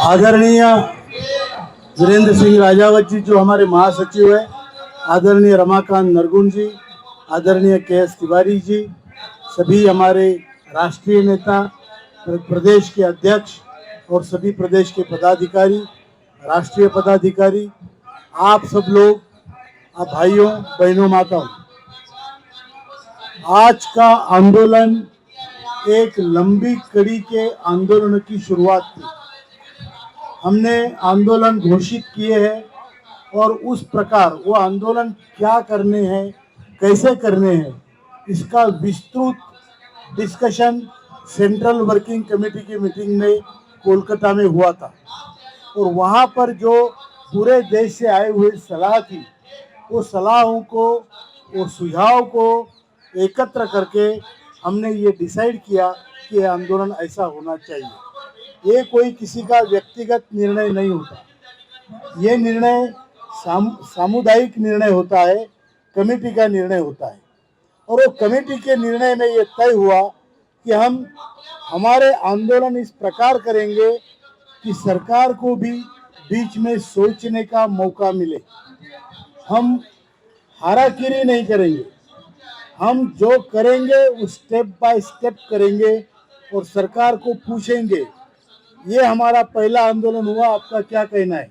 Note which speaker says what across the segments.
Speaker 1: आदरणीय वीरेंद्र सिंह राजावत जी जो हमारे महासचिव है, आदरणीय रमाकांत नरगुण जी, आदरणीय के.एस. तिवारी जी, सभी हमारे राष्ट्रीय नेता, प्रदेश के अध्यक्ष और सभी प्रदेश के पदाधिकारी, राष्ट्रीय पदाधिकारी, आप सब लोग, आप भाइयों बहनों माताओं, आज का आंदोलन एक लंबी कड़ी के आंदोलन की शुरुआत थी। हमने आंदोलन घोषित किए हैं और उस प्रकार वो आंदोलन क्या करने हैं, कैसे करने हैं, इसका विस्तृत डिस्कशन सेंट्रल वर्किंग कमेटी की मीटिंग में कोलकाता में हुआ था। और वहाँ पर जो पूरे देश से आए हुए सलाह थी, वो सलाहों को, वो सुझाव को एकत्र करके हमने ये डिसाइड किया कि ये आंदोलन ऐसा होना चाहिए। ये कोई किसी का व्यक्तिगत निर्णय नहीं होता, ये निर्णय सामुदायिक निर्णय होता है, कमेटी का निर्णय होता है। और वो कमेटी के निर्णय में ये तय हुआ कि हम हमारे आंदोलन इस प्रकार करेंगे कि सरकार को भी बीच में सोचने का मौका मिले। हम हाराकिरी नहीं करेंगे, हम जो करेंगे वो स्टेप बाय स्टेप करेंगे और सरकार को पूछेंगे। ये हमारा पहला आंदोलन हुआ, आपका क्या कहना है?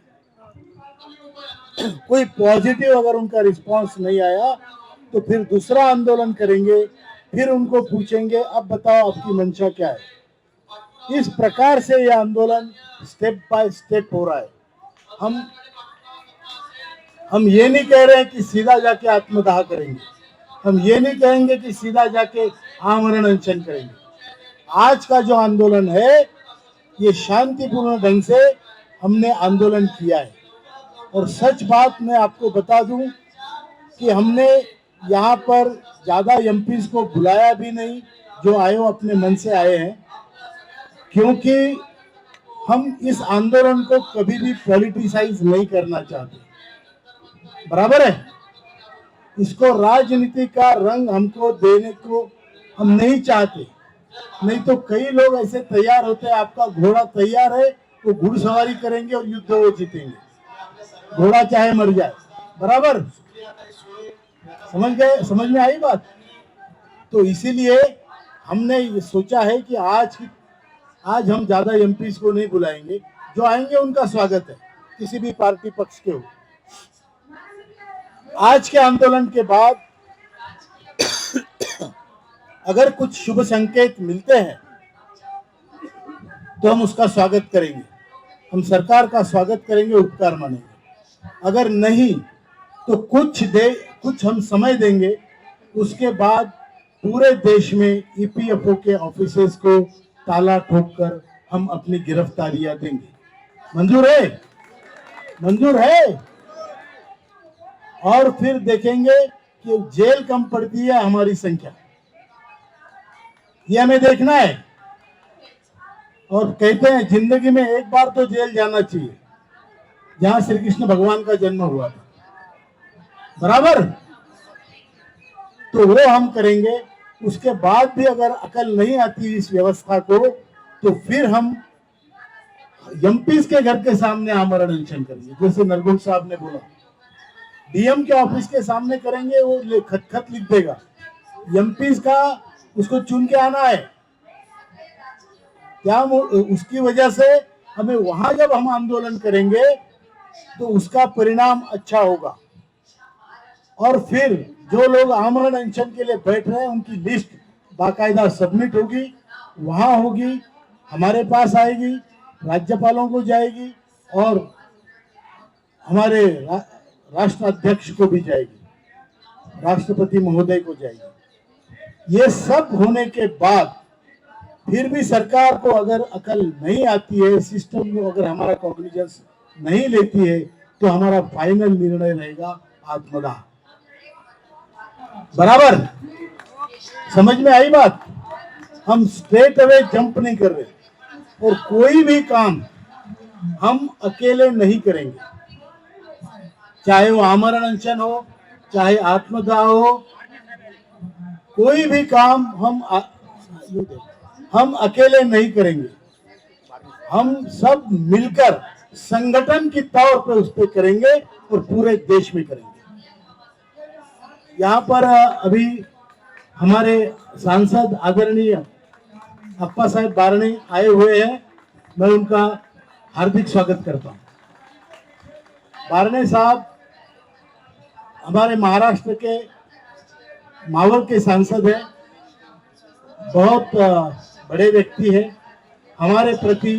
Speaker 1: कोई पॉजिटिव अगर उनका रिस्पांस नहीं आया तो फिर दूसरा आंदोलन करेंगे, फिर उनको पूछेंगे अब बताओ आपकी मंशा क्या है। इस प्रकार से यह आंदोलन स्टेप बाय स्टेप हो रहा है। हम ये नहीं कह रहे हैं कि सीधा जाके आत्मदाह करेंगे, हम ये नहीं कहेंगे कि सीधा जाके आमरण अनशन करेंगे। आज का जो आंदोलन है ये शांतिपूर्ण ढंग से हमने आंदोलन किया है। और सच बात मैं आपको बता दूं कि हमने यहाँ पर ज़्यादा एमपीज को बुलाया भी नहीं, जो आए हो अपने मन से आए हैं, क्योंकि हम इस आंदोलन को कभी भी पॉलिटिसाइज नहीं करना चाहते। बराबर है, इसको राजनीति का रंग हमको देने को हम नहीं चाहते। नहीं तो कई लोग ऐसे तैयार होते हैं, आपका घोड़ा तैयार है वो घुड़सवारी करेंगे और युद्ध वो जीतेंगे, घोड़ा चाहे मर जाए। बराबर, समझ गए? समझ में आई बात? तो इसीलिए हमने ये सोचा है कि आज हम ज्यादा एमपीज को नहीं बुलाएंगे, जो आएंगे उनका स्वागत है, किसी भी पार्टी पक्ष के हो। आज के आंदोलन के बाद अगर कुछ शुभ संकेत मिलते हैं तो हम उसका स्वागत करेंगे, हम सरकार का स्वागत करेंगे, उपकार मानेंगे। अगर नहीं तो कुछ हम समय देंगे, उसके बाद पूरे देश में ईपीएफओ के ऑफिसेस को ताला ठोककर हम अपनी गिरफ्तारियां देंगे। मंजूर है? मंजूर है? और फिर देखेंगे कि जेल कम पड़ती है हमारी संख्या, ये हमें देखना है। और कहते हैं जिंदगी में एक बार तो जेल जाना चाहिए, जहां श्री कृष्ण भगवान का जन्म हुआ था। बराबर, तो वो हम करेंगे। उसके बाद भी अगर अकल नहीं आती इस व्यवस्था को, तो फिर हम एमपीज के घर के सामने आमरण अनशन करेंगे, जैसे नरगुण साहब ने बोला। डीएम के ऑफिस के सामने करेंगे, वो खत लिख देगा, एमपीज का उसको चुन के आना है क्या। उसकी वजह से हमें वहां जब हम आंदोलन करेंगे तो उसका परिणाम अच्छा होगा। और फिर जो लोग आमरण अनशन के लिए बैठ रहे हैं उनकी लिस्ट बाकायदा सबमिट होगी, वहां होगी, हमारे पास आएगी, राज्यपालों को जाएगी और हमारे राष्ट्राध्यक्ष को भी जाएगी, राष्ट्रपति महोदय को जाएगी। ये सब होने के बाद फिर भी सरकार को अगर अकल नहीं आती है, सिस्टम को अगर हमारा कॉग्निजेंस नहीं लेती है, तो हमारा फाइनल निर्णय रहेगा आत्मदाह। बराबर, समझ में आई बात? हम स्ट्रेट अवे जंप नहीं कर रहे, और कोई भी काम हम अकेले नहीं करेंगे, चाहे वो आमरण अनशन हो, चाहे आत्मदाह हो, कोई भी काम हम अकेले नहीं करेंगे। हम सब मिलकर संगठन के तौर पर उस पर करेंगे और पूरे देश में करेंगे। यहाँ पर अभी हमारे सांसद आदरणीय अप्पा साहब बारणे आए हुए हैं, मैं उनका हार्दिक स्वागत करता हूँ। बारणे साहब हमारे महाराष्ट्र के मावल के सांसद हैं, बहुत बड़े व्यक्ति हैं, हमारे प्रति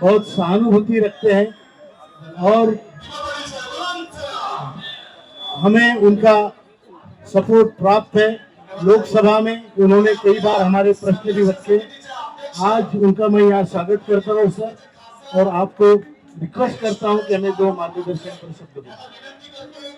Speaker 1: बहुत सहानुभूति रखते हैं और हमें उनका सपोर्ट प्राप्त है। लोकसभा में उन्होंने कई बार हमारे प्रश्न भी रखे। आज उनका मैं यहाँ स्वागत करता हूँ सर, और आपको रिक्वेस्ट करता हूँ कि हमें 2 मार्गदर्शन पर शब्द दें।